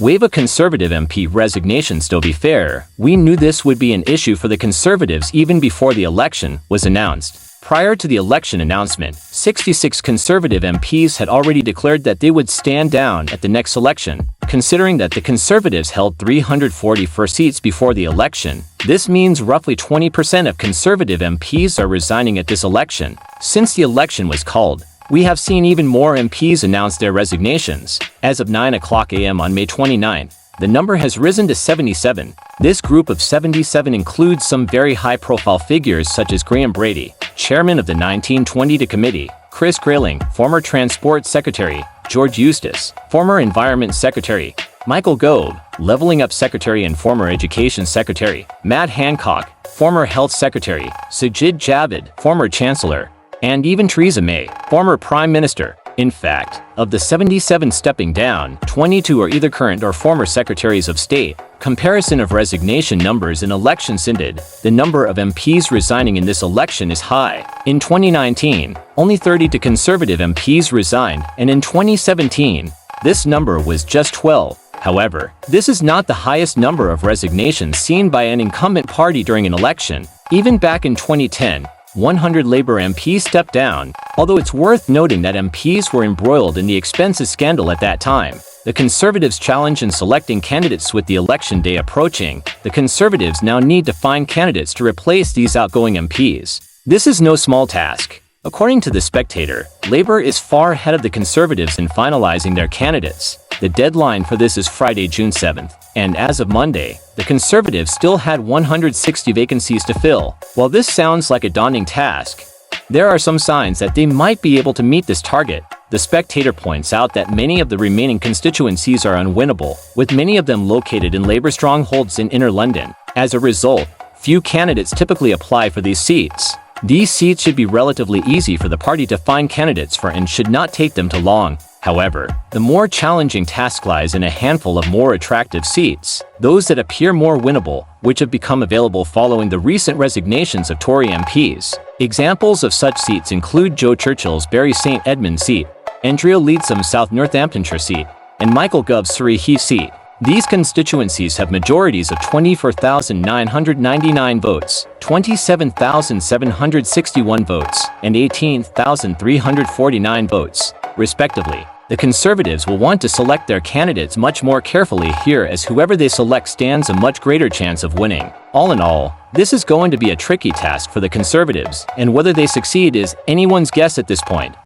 Wave a Conservative MP resignation. To be fair, we knew this would be an issue for the Conservatives even before the election was announced. Prior to the election announcement, 66 Conservative MPs had already declared that they would stand down at the next election. Considering that the Conservatives held 344 seats before the election, this means roughly 20% of Conservative MPs are resigning at this election. Since the election was called, we have seen even more MPs announce their resignations. As of 9:00 a.m. on May 29, the number has risen to 77. This group of 77 includes some very high-profile figures such as Graham Brady, chairman of the 1922 Committee, Chris Grayling, former Transport Secretary, George Eustace, former Environment Secretary, Michael Gove, Leveling Up Secretary and former Education Secretary, Matt Hancock, former Health Secretary, Sajid Javid, former Chancellor, and even Theresa May, former Prime Minister. In fact, of the 77 stepping down, 22 are either current or former Secretaries of State. Comparison of resignation numbers in elections ended, the number of MPs resigning in this election is high. In 2019, only 32 Conservative MPs resigned, and in 2017, this number was just 12. However, this is not the highest number of resignations seen by an incumbent party during an election. Even back in 2010, 100 Labour MPs stepped down, although it's worth noting that MPs were embroiled in the expenses scandal at that time. The Conservatives' challenge in selecting candidates. With the election day approaching, the Conservatives now need to find candidates to replace these outgoing MPs. This is no small task. According to The Spectator, Labour is far ahead of the Conservatives in finalizing their candidates. The deadline for this is Friday, June 7th, and as of Monday, the Conservatives still had 160 vacancies to fill. While this sounds like a daunting task, there are some signs that they might be able to meet this target. The Spectator points out that many of the remaining constituencies are unwinnable, with many of them located in Labour strongholds in inner London. As a result, few candidates typically apply for these seats. These seats should be relatively easy for the party to find candidates for and should not take them too long. However, the more challenging task lies in a handful of more attractive seats, those that appear more winnable, which have become available following the recent resignations of Tory MPs. Examples of such seats include Joe Churchill's Bury St Edmunds seat, Andrea Leadsam's South Northamptonshire seat, and Michael Gove's Surrey Heath seat. These constituencies have majorities of 24,999 votes, 27,761 votes, and 18,349 votes, respectively. The Conservatives will want to select their candidates much more carefully here, as whoever they select stands a much greater chance of winning. All in all, this is going to be a tricky task for the Conservatives, and whether they succeed is anyone's guess at this point.